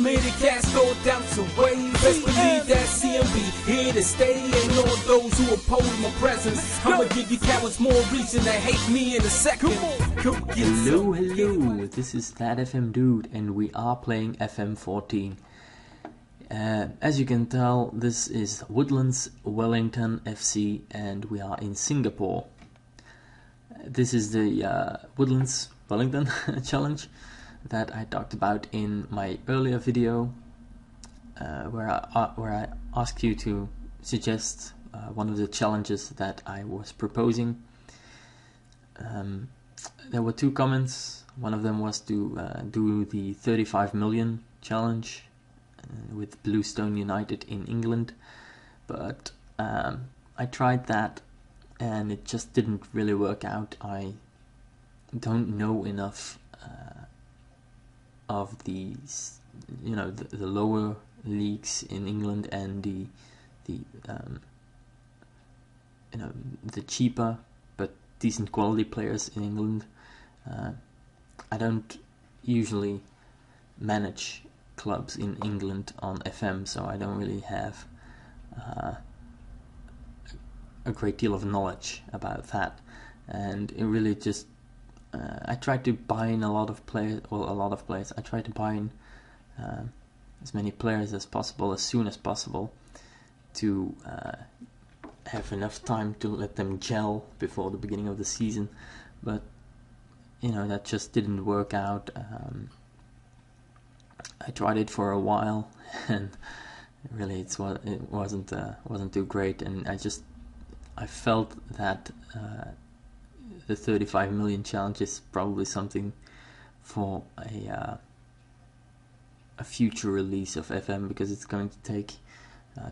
Hello, this is ThatFMDude and we are playing FM14. As you can tell, this is Woodlands Wellington FC and we are in Singapore. This is the Woodlands Wellington challenge that I talked about in my earlier video, where I asked you to suggest one of the challenges that I was proposing. There were two comments. One of them was to do the 35 million challenge with Bluestone United in England, but I tried that and it just didn't really work out. I don't know enough of these, the lower leagues in England and the cheaper but decent quality players in England. I don't usually manage clubs in England on FM, so I don't really have a great deal of knowledge about that, and it really just I tried to buy in a lot of players. I tried to buy in as many players as possible, as soon as possible, to have enough time to let them gel before the beginning of the season. But that just didn't work out. I tried it for a while, and really it wasn't too great. And I felt that the 35 million challenge is probably something for a future release of FM, because it's going to take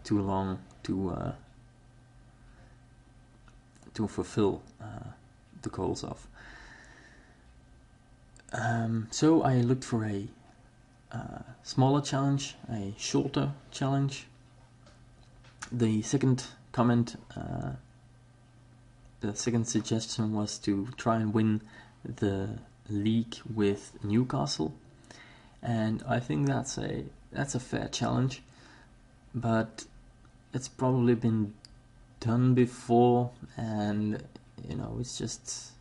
too long to fulfill the goals of. So I looked for a smaller challenge, a shorter challenge. The second comment, the second suggestion was to try and win the league with Newcastle, and I think that's a fair challenge, but it's probably been done before, and it's just,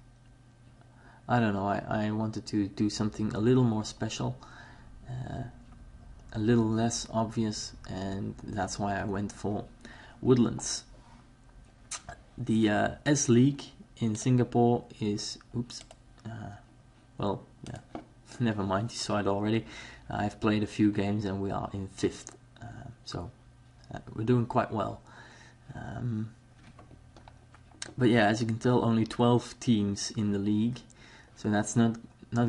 I don't know, I wanted to do something a little more special, a little less obvious, and that's why I went for Woodlands. The S League in Singapore is, never mind, you saw it already. I've played a few games and we are in 5th, so we're doing quite well. But yeah, as you can tell, only 12 teams in the league, so that's not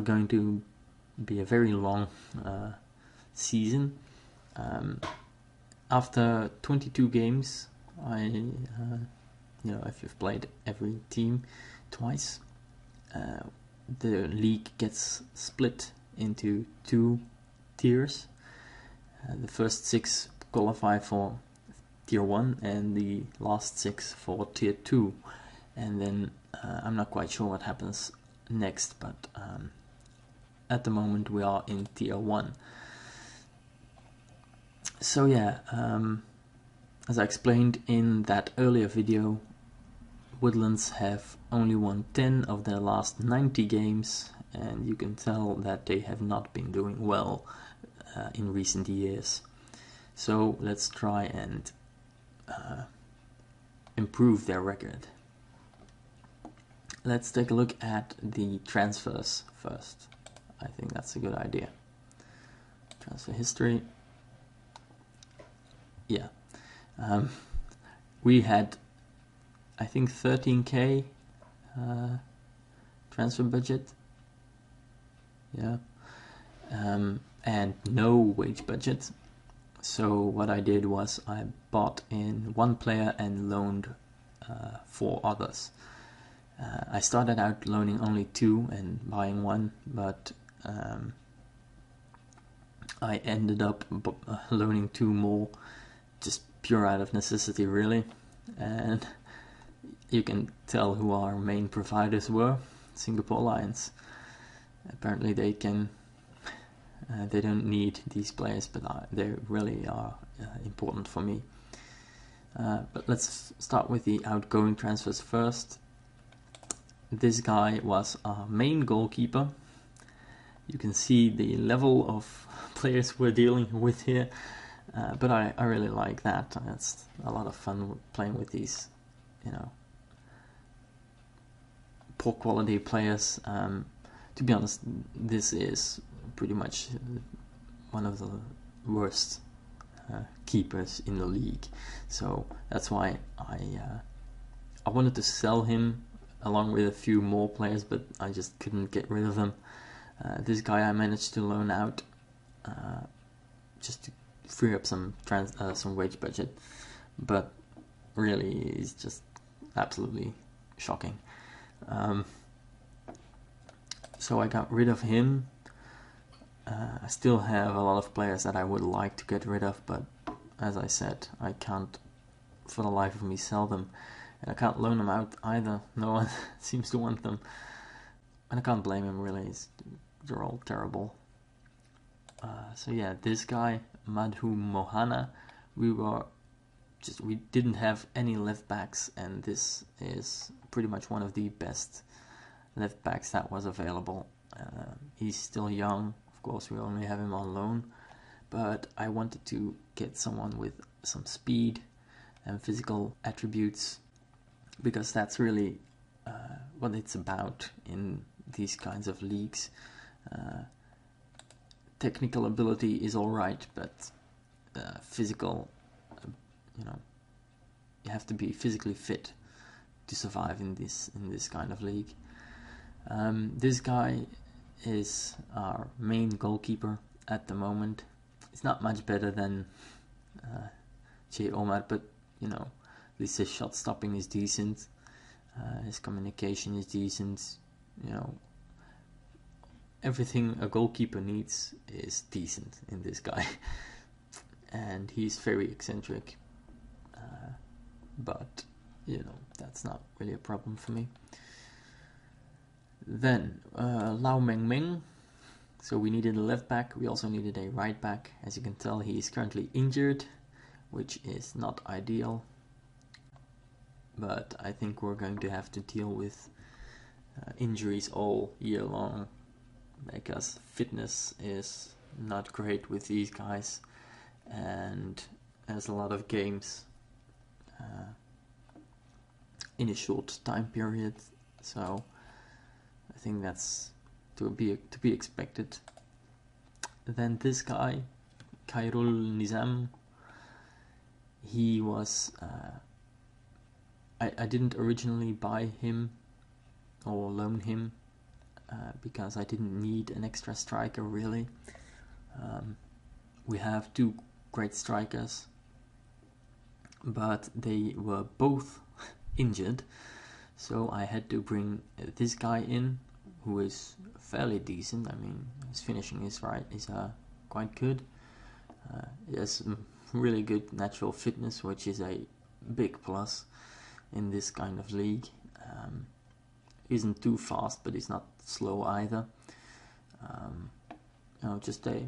going to be a very long season. After 22 games, if you've played every team twice, the league gets split into 2 tiers. The first 6 qualify for tier 1 and the last 6 for tier 2, and then I'm not quite sure what happens next, but at the moment we are in tier 1. So yeah, as I explained in that earlier video, Woodlands have only won 10 of their last 90 games, and you can tell that they have not been doing well in recent years. So let's try and improve their record. Let's take a look at the transfers first. I think that's a good idea. Transfer history. Yeah. We had, I think, 13k transfer budget. Yeah. And no wage budget. So what I did was I bought in 1 player and loaned 4 others. I started out loaning only 2 and buying 1, but I ended up loaning 2 more, just pure out of necessity, really. And you can tell who our main providers were: Singapore Lions. Apparently they can They don't need these players, but they really are important for me. But let's start with the outgoing transfers first. This guy was our main goalkeeper. You can see the level of players we're dealing with here, but I really like that. It's a lot of fun playing with these, poor quality players. To be honest, this is pretty much one of the worst keepers in the league, so that's why I wanted to sell him along with a few more players, but I just couldn't get rid of them. This guy I managed to loan out just to free up some wage budget, but really is just absolutely shocking. So I got rid of him. I still have a lot of players that I would like to get rid of, but as I said, I can't for the life of me sell them, and I can't loan them out either. No one seems to want them, and I can't blame him really. They're all terrible. So yeah, this guy Madhu Mohana, we didn't have any left backs, and this is pretty much one of the best left backs that was available. He's still young, of course. We only have him on loan, but I wanted to get someone with some speed and physical attributes, because that's really what it's about in these kinds of leagues. Technical ability is alright, but physical, you have to be physically fit to survive in this kind of league. This guy is our main goalkeeper at the moment. It's not much better than J. Omar, but at least his shot stopping is decent. His communication is decent. Everything a goalkeeper needs is decent in this guy. And he's very eccentric, but that's not really a problem for me. Then Lau Meng Meng. So we needed a left back. We also needed a right back. As you can tell, he is currently injured, which is not ideal, but I think we're going to have to deal with injuries all year long, because fitness is not great with these guys, and there's a lot of games in a short time period, so I think that's to be expected. Then this guy, Khairul Nizam, he was I didn't originally buy him or loan him because I didn't need an extra striker really. We have two great strikers, but they were both injured, so I had to bring this guy in, who is fairly decent. I mean, his finishing is quite good. He has really good natural fitness, which is a big plus in this kind of league. Isn't too fast, but he's not slow either. Just a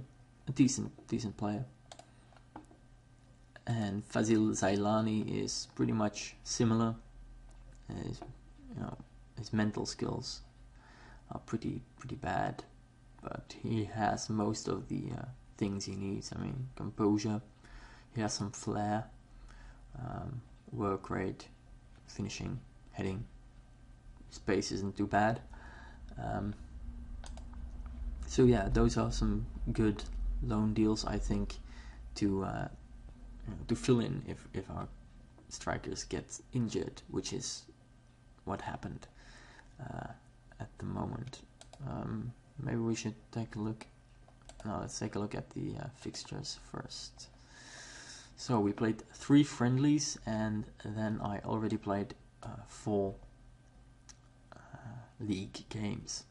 decent player. And Fazil Zailani is pretty much similar. His mental skills are pretty bad, but he has most of the things he needs. I mean, composure, he has some flair, work rate, finishing, heading, space isn't too bad. So yeah, those are some good loan deals, I think, to fill in if our strikers get injured, which is what happened at the moment. Maybe we should take a look. No, let's take a look at the fixtures first. So we played 3 friendlies, and then I already played 4 league games.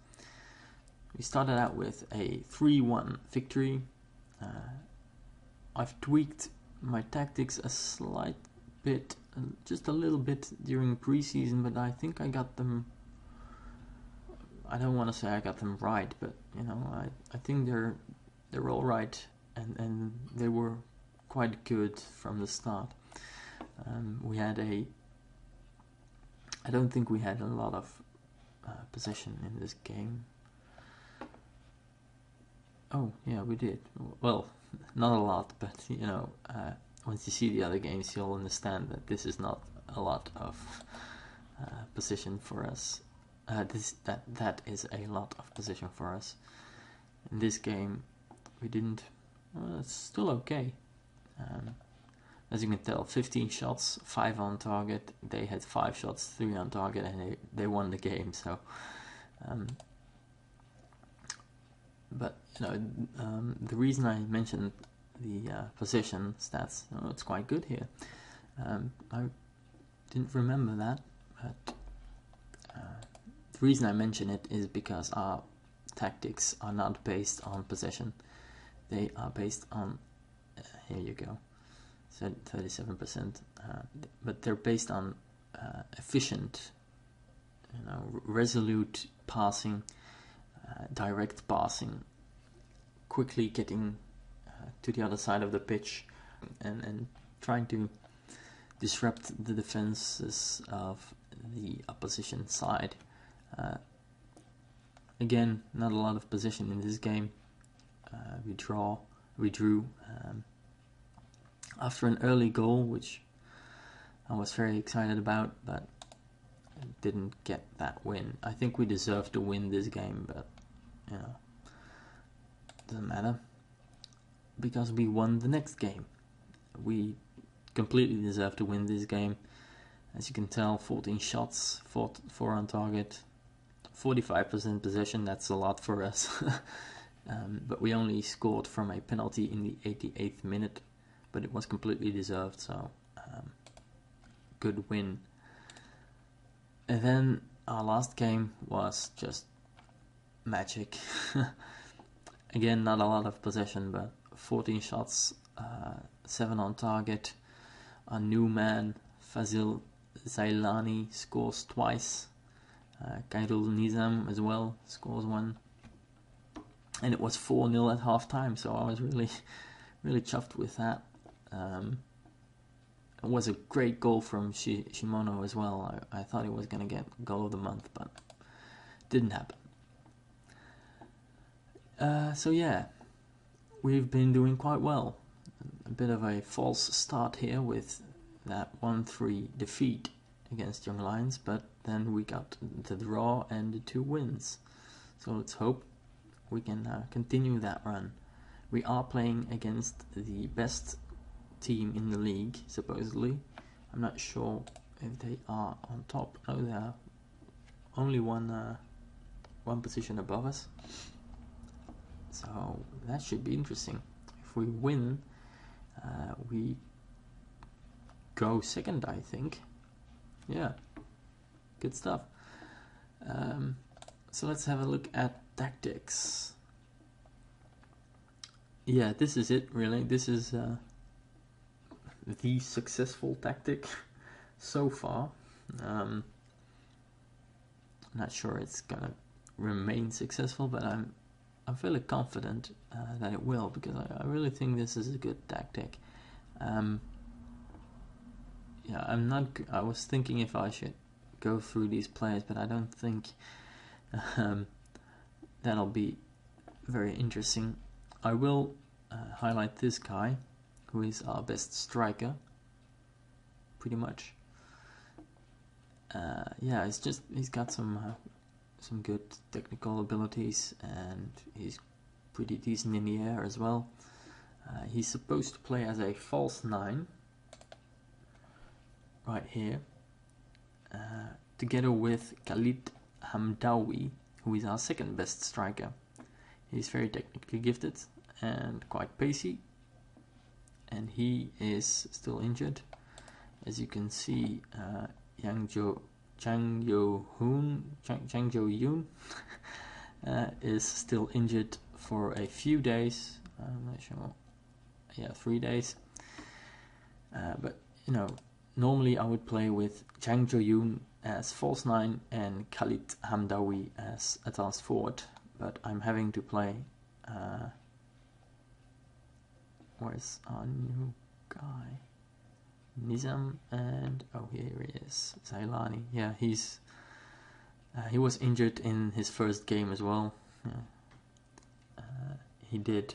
We started out with a 3-1 victory. I've tweaked my tactics a slight bit, just a little bit during preseason, but I think I got them. I don't want to say I got them right, but I think they're they're all right, and they were quite good from the start. I don't think we had a lot of possession in this game. Oh yeah, we did. Well, not a lot, but once you see the other games, you'll understand that this is not a lot of possession for us. That is a lot of possession for us. In this game, we didn't. Well, it's still okay. As you can tell, 15 shots, 5 on target. They had 5 shots, 3 on target, and they won the game. So, but the reason I mentioned the possession stats, it's quite good here. I didn't remember that, but the reason I mention it is because our tactics are not based on possession. They are based on, here you go, 37%, but they're based on efficient, resolute passing, direct passing, quickly getting to the other side of the pitch, and trying to disrupt the defenses of the opposition side. Again, not a lot of possession in this game. We drew after an early goal, which I was very excited about, but didn't get that win. I think we deserved to win this game, but doesn't matter, because we won the next game. We completely deserved to win this game. As you can tell, 14 shots, 4 on target, 45% possession. That's a lot for us. But we only scored from a penalty in the 88th minute, but it was completely deserved, so good win. And then our last game was just magic. Again, not a lot of possession, but 14 shots, 7 on target. Our new man, Fazil Zailani, scores twice. Khairul Nizam as well scores 1. And it was 4-0 at half time, so I was really chuffed with that. It was a great goal from Shimono as well. I thought he was going to get goal of the month, but didn't happen. So yeah, we've been doing quite well. A bit of a false start here with that 1-3 defeat against Young Lions, but then we got the draw and the 2 wins. So let's hope we can continue that run. We are playing against the best team in the league, supposedly. I'm not sure if they are on top. No, they are only one position above us. So that should be interesting. If we win, we go second, I think. Yeah, good stuff. So let's have a look at tactics. Yeah, this is it, really. This is the successful tactic so far. I'm not sure it's gonna remain successful, but I'm fairly confident that it will, because I really think this is a good tactic. Yeah, I was thinking if I should go through these players, but I don't think that'll be very interesting. I will highlight this guy, who is our best striker, pretty much. Yeah, he's got some good technical abilities, and he's pretty decent in the air as well. He's supposed to play as a false 9, right here, together with Khalid Hamdawi, who is our second best striker. He's very technically gifted and quite pacey, and he is still injured. As you can see, Chang Jo-yoon is still injured for a few days. I'm not sure. Yeah, 3 days. But normally I would play with Chang Jo-yoon as false 9 and Khalid Hamdawi as advanced forward. But I'm having to play where's our new guy? Nizam, and oh, here he is, Zailani. Yeah, he was injured in his first game as well. Yeah. He did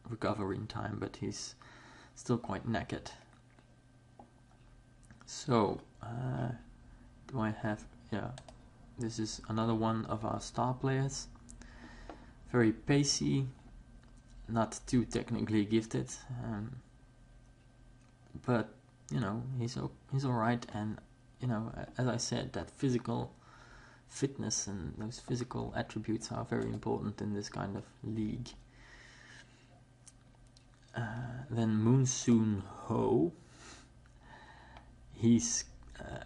recover in time, but he's still quite knackered. So, do I have... yeah, this is another one of our star players. Very pacey, not too technically gifted, but you know, he's alright, and you know, as I said, that physical fitness and those physical attributes are very important in this kind of league. Then Monsoon Ho, he's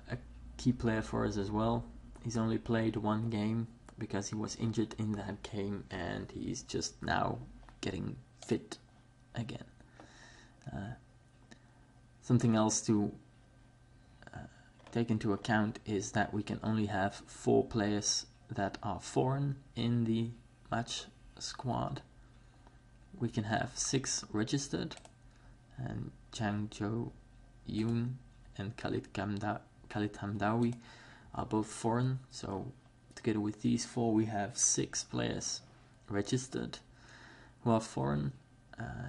a key player for us as well. He's only played one game because he was injured in that game, and he's just now getting fit again. Something else to take into account is that we can only have 4 players that are foreign in the match squad. We can have 6 registered, and Chang Jo Yoon and Khalid Hamdawi are both foreign, so together with these 4 we have 6 players registered who are foreign,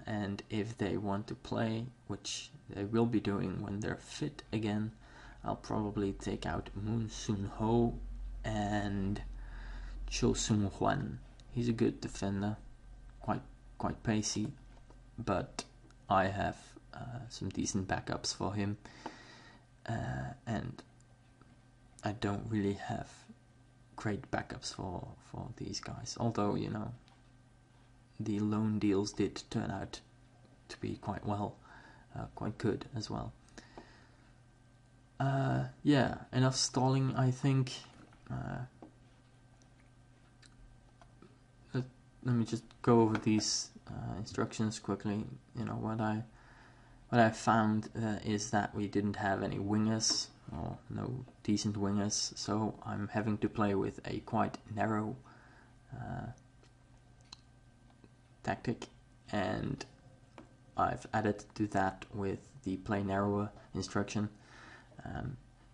and if they want to play, which they will be doing when they're fit again, I'll probably take out Moon Soon Ho and Cho Sung Hwan. He's a good defender, quite pacey, but I have some decent backups for him, and I don't really have great backups for these guys, although you know, the loan deals did turn out to be quite good as well. Yeah, enough stalling, I think. Let me just go over these instructions quickly. You know, what I found is that we didn't have any wingers, or no decent wingers, so I'm having to play with a quite narrow tactic, and I've added to that with the play narrower instruction,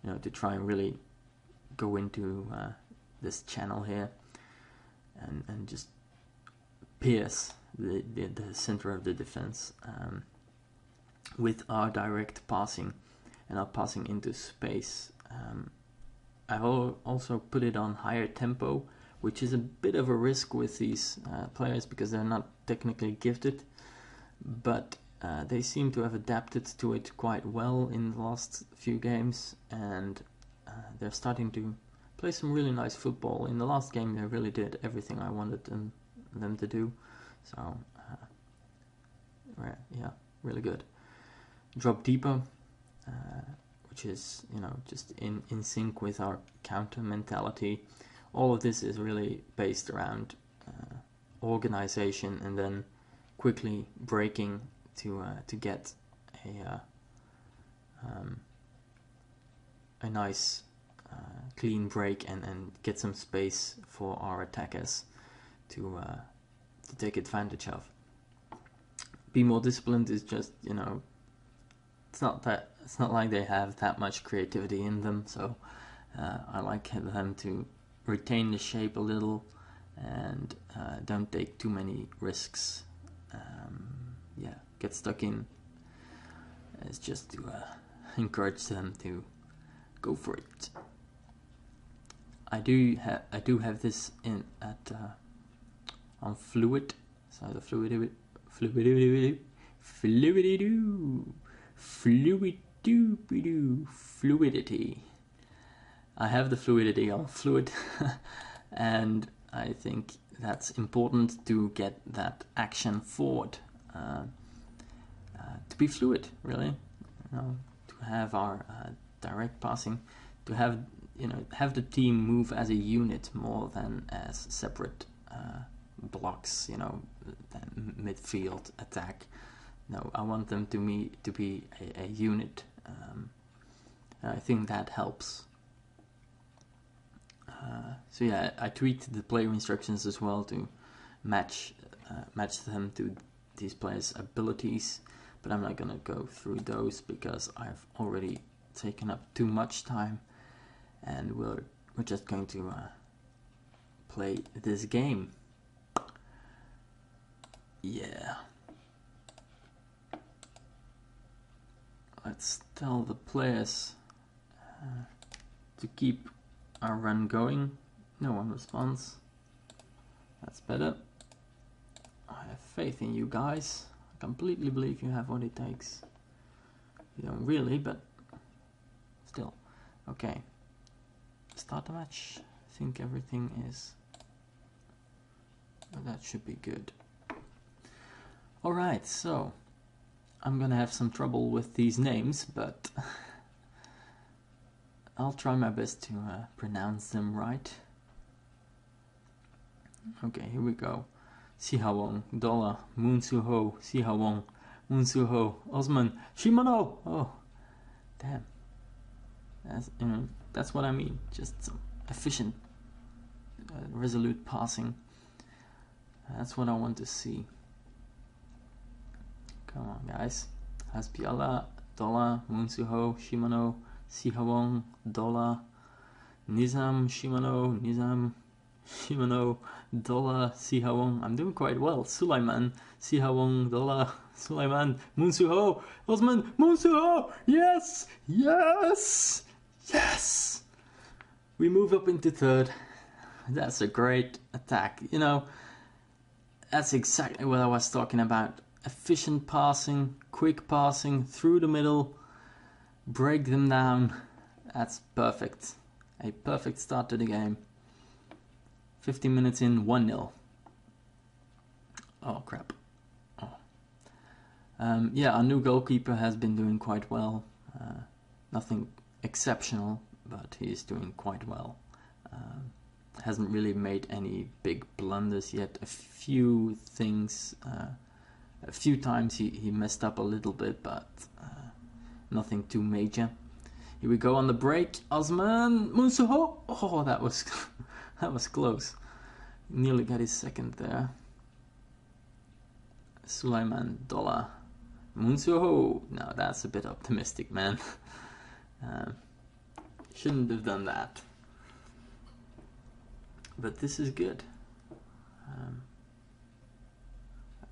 you know, to try and really go into this channel here and just pierce the center of the defense with our direct passing and our passing into space. I've also put it on higher tempo, which is a bit of a risk with these players because they're not technically gifted, but they seem to have adapted to it quite well in the last few games, and they're starting to play some really nice football. In the last game they really did everything I wanted them to do, so yeah, really good. Drop deeper, which is, you know, just in sync with our counter mentality. All of this is really based around organization and then quickly breaking to get a nice clean break and get some space for our attackers to take advantage of. Be more disciplined is just, you know, it's not like they have that much creativity in them, so I like them to retain the shape a little and don't take too many risks. Yeah, get stuck in. It's just to encourage them to go for it. I do have this in on fluid, so the fluidity. I have the fluidity on fluid, and I think that's important to get that action forward, to be fluid, really. You know, to have our direct passing, to have the team move as a unit more than as separate blocks. You know, midfield attack. No, I want them to be a unit. I think that helps. So yeah, I tweaked the player instructions as well to match them to these players' abilities, but I'm not gonna go through those because I've already taken up too much time, and we're just going to play this game. Yeah. Let's tell the players to keep our run going. No one responds. That's better. I have faith in you guys. I completely believe you have what it takes. You don't really, but still. Okay. Start the match. I think everything is... Well, that should be good. Alright, so I'm gonna have some trouble with these names, but I'll try my best to pronounce them right. Okay, here we go. Sihawong, Dola, Moonsuho, Sihawong, Moonsuho, Osman, Shimano! Oh, damn. That's what I mean. Just some efficient, resolute passing. That's what I want to see. Come on, guys. Haspiala, Dola, Moonsuho, Shimano, Sihawong, Dola, Nizam, Shimano, Nizam, Shimano, Dola, Sihawong. I'm doing quite well. Sulaiman, Sihawong, Dola, Sulaiman, Moonsuho, Osman, Moonsuho! Yes! Yes! Yes! We move up into third. That's a great attack. You know, that's exactly what I was talking about. Efficient passing, quick passing, through the middle, break them down. That's perfect. A perfect start to the game. 15 minutes in, 1-0. Oh crap. Oh. Yeah, our new goalkeeper has been doing quite well. Nothing exceptional, but he's doing quite well. Hasn't really made any big blunders yet. A few things... A few times he messed up a little bit, but nothing too major. Here we go on the break. Osman Moonsuho. Oh, that was that was close. Nearly got his second there. Sulaiman Dola. Moonsuho. No, that's a bit optimistic, man. Shouldn't have done that. But this is good.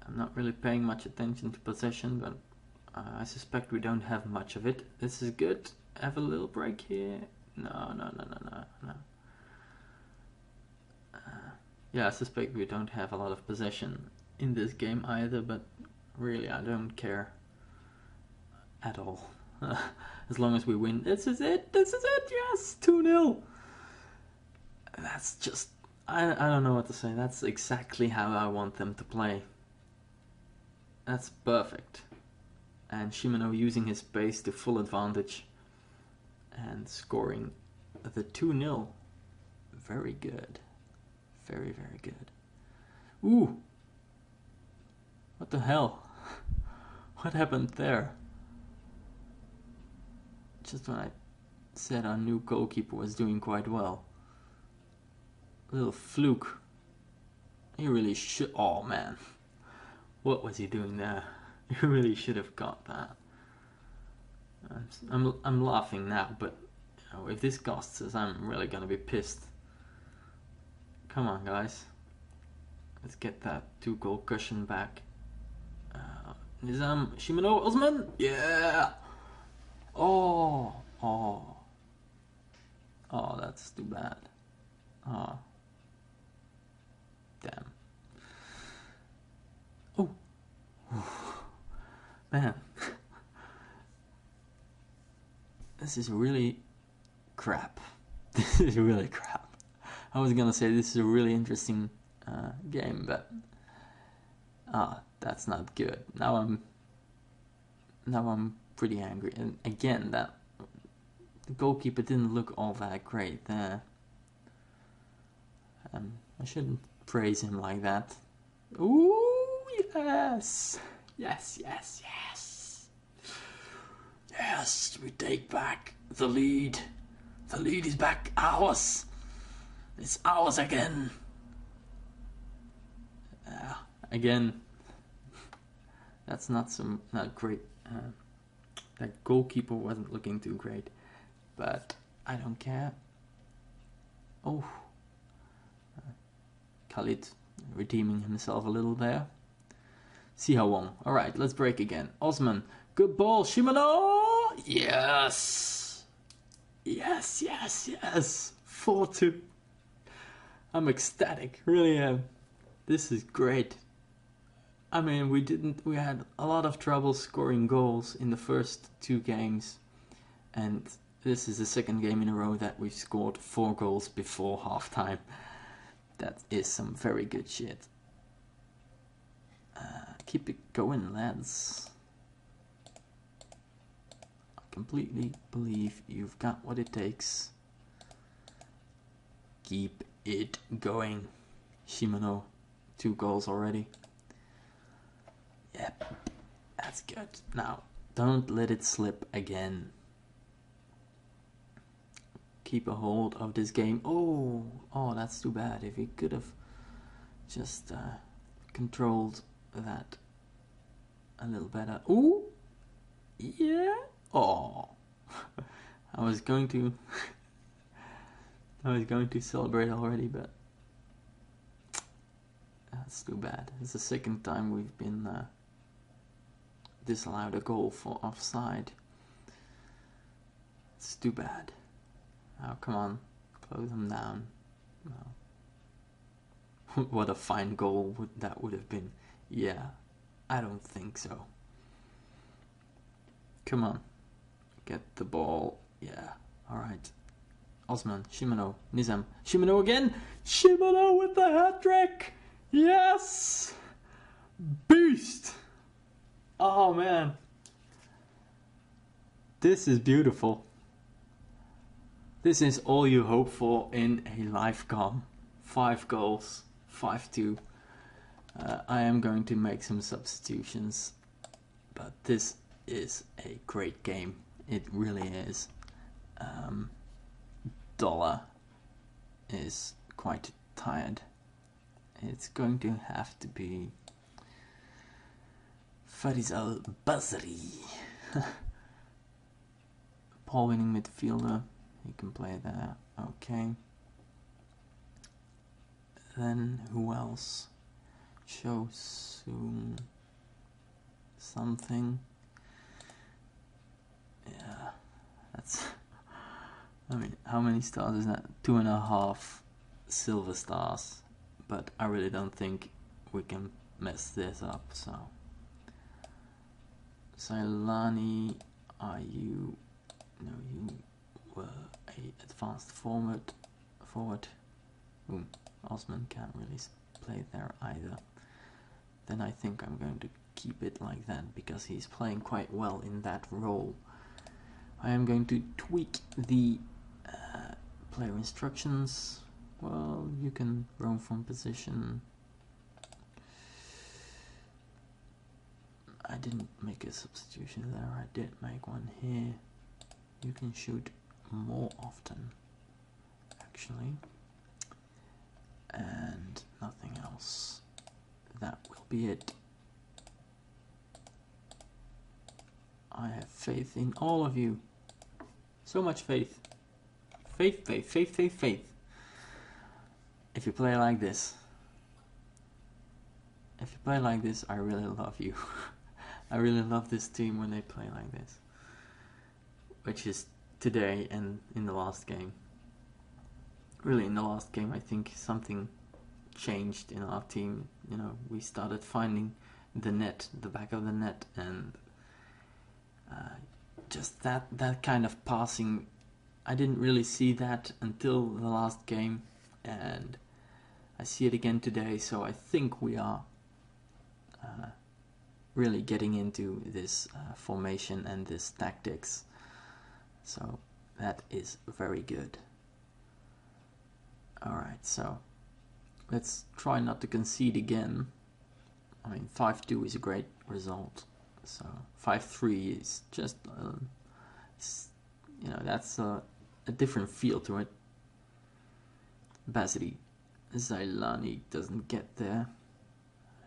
I'm not really paying much attention to possession, but I suspect we don't have much of it. This is good. Have a little break here. No. Yeah, I suspect we don't have a lot of possession in this game either, but really I don't care at all. As long as we win. This is it, yes! 2-0! That's just... I don't know what to say. That's exactly how I want them to play. That's perfect. And Shimano using his pace to full advantage and scoring the 2-0. Very good. Very, very good. Ooh! What the hell? What happened there? Just when I said our new goalkeeper was doing quite well. A little fluke. He really should... Oh man. What was he doing there? He really should have got that. I'm laughing now, but you know, if this costs us, I'm really gonna be pissed. Come on, guys. Let's get that 2-goal cushion back. Nizam, Shimano, Osman! Yeah! Oh, that's too bad. Oh. Damn. Oh. Man. This is really crap. This is really crap. I was gonna say this is a really interesting game, but that's not good. Now I'm pretty angry. And again, that the goalkeeper didn't look all that great there. I shouldn't praise him like that. Ooh, yes! Yes! Yes, we take back the lead. The lead is back ours. It's ours again. Again, That's not great. That goalkeeper wasn't looking too great, but I don't care. Oh, Khalid redeeming himself a little there. Sihawong. All right, let's break again. Osman, good ball. Shimano. Yes. Yes, yes, yes. 4-2. I'm ecstatic. Really am. This is great. I mean, we had a lot of trouble scoring goals in the first 2 games. And this is the second game in a row that we've scored 4 goals before halftime. That is some very good shit. Keep it going, lads. I completely believe you've got what it takes. Keep it going. Shimano, 2 goals already. Yep, that's good. Now, don't let it slip again. Keep a hold of this game. Oh, that's too bad. If he could have just controlled that a little better. Ooh, yeah. Oh, I was going to celebrate already, but that's too bad. It's the second time we've been disallowed a goal for offside. It's too bad. Oh, come on, close them down. No. What a fine goal that would have been. Yeah, I don't think so. Come on, get the ball. Yeah, alright. Osman, Shimano, Nizam. Shimano again! Shimano with the hat-trick! Yes! Beast! Oh man. This is beautiful. This is all you hope for in a live com. 5 goals, 5-2. I am going to make some substitutions, but this is a great game. It really is. Dollar is quite tired. It's going to have to be Faisal Basri. Ball winning midfielder. He can play there. Okay. Then who else? Show soon something. Yeah, that's. I mean, how many stars is that? 2.5 silver stars. But I really don't think we can mess this up. So, Sailani, are you? No, you were a advanced forward. Osman can't really play there either. Then I think I'm going to keep it like that because he's playing quite well in that role. I am going to tweak the player instructions. Well, you can roam from position. I didn't make a substitution there. I did make one here. You can shoot more often, actually. And nothing else. That will be it. I have faith in all of you. So much faith. Faith, faith, faith, faith, faith. If you play like this. If you play like this, I really love you. I really love this team when they play like this. Which is today and in the last game. Really, in the last game, I think something changed in our team. You know, we started finding the net, the back of the net, and just that kind of passing. I didn't really see that until the last game, and I see it again today. So I think we are really getting into this formation and this tactics. So that is very good. Alright, so let's try not to concede again. I mean, 5-2 is a great result. So 5-3 is just, you know, that's a different feel to it. Basri, Zailani doesn't get there.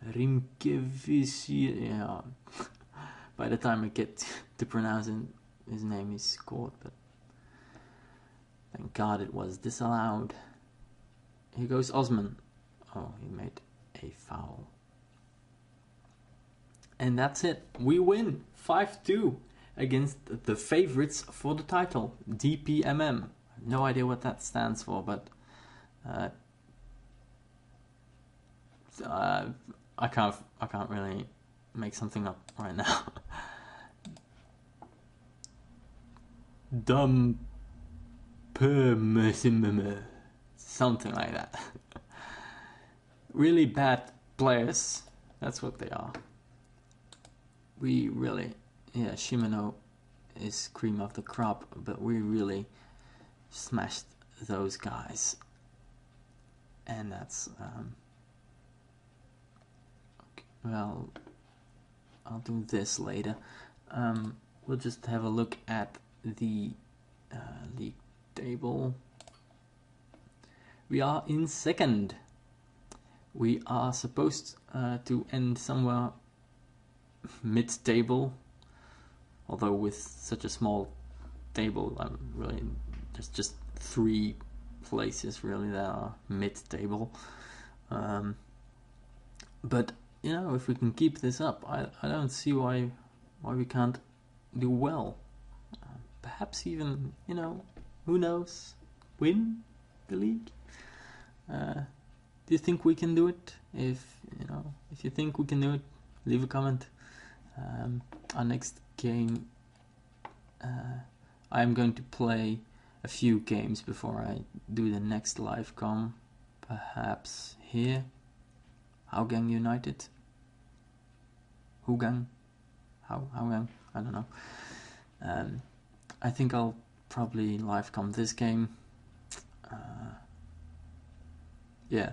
Rimkevici. Yeah. By the time I get to pronounce it, his name is scored, but thank God it was disallowed. Here goes Osman. Oh, he made a foul. And that's it. We win 5-2 against the favorites for the title, DPMM. No idea what that stands for, but I can't really make something up right now. Dumb something like that. Really bad players. That's what they are. We really, yeah, Shimano is cream of the crop, but we really smashed those guys. And that's okay, well, I'll do this later. We'll just have a look at the league table. We are in second. We are supposed to end somewhere mid-table, although with such a small table, I'm really there's just 3 places really that are mid-table. But you know, if we can keep this up, I don't see why we can't do well. Perhaps even, you know, who knows, win the league. Do you think we can do it? If you think we can do it, leave a comment. Our next game, I'm going to play a few games before I do the next live com. Perhaps here, Hougang United. Hougang, I don't know. I think I'll probably live com this game. Yeah.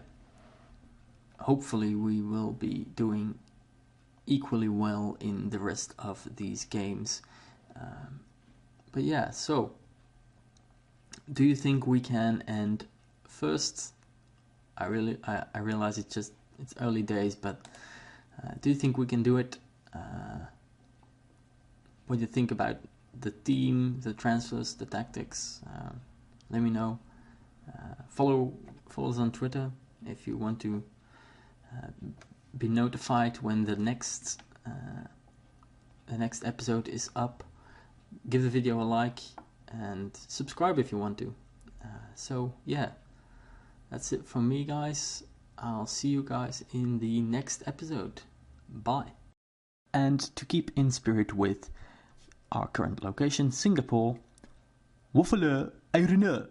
Hopefully we will be doing equally well in the rest of these games. But yeah, so do you think we can end first? I realize it's early days, but do you think we can do it? What do you think about the team, the transfers, the tactics? Let me know. Follow us on Twitter if you want to be notified when the next episode is up. Give the video a like and subscribe if you want to. So yeah, that's it from me, guys. I'll see you guys in the next episode. Bye. And to keep in spirit with our current location, Singapore, woffelen, eirene.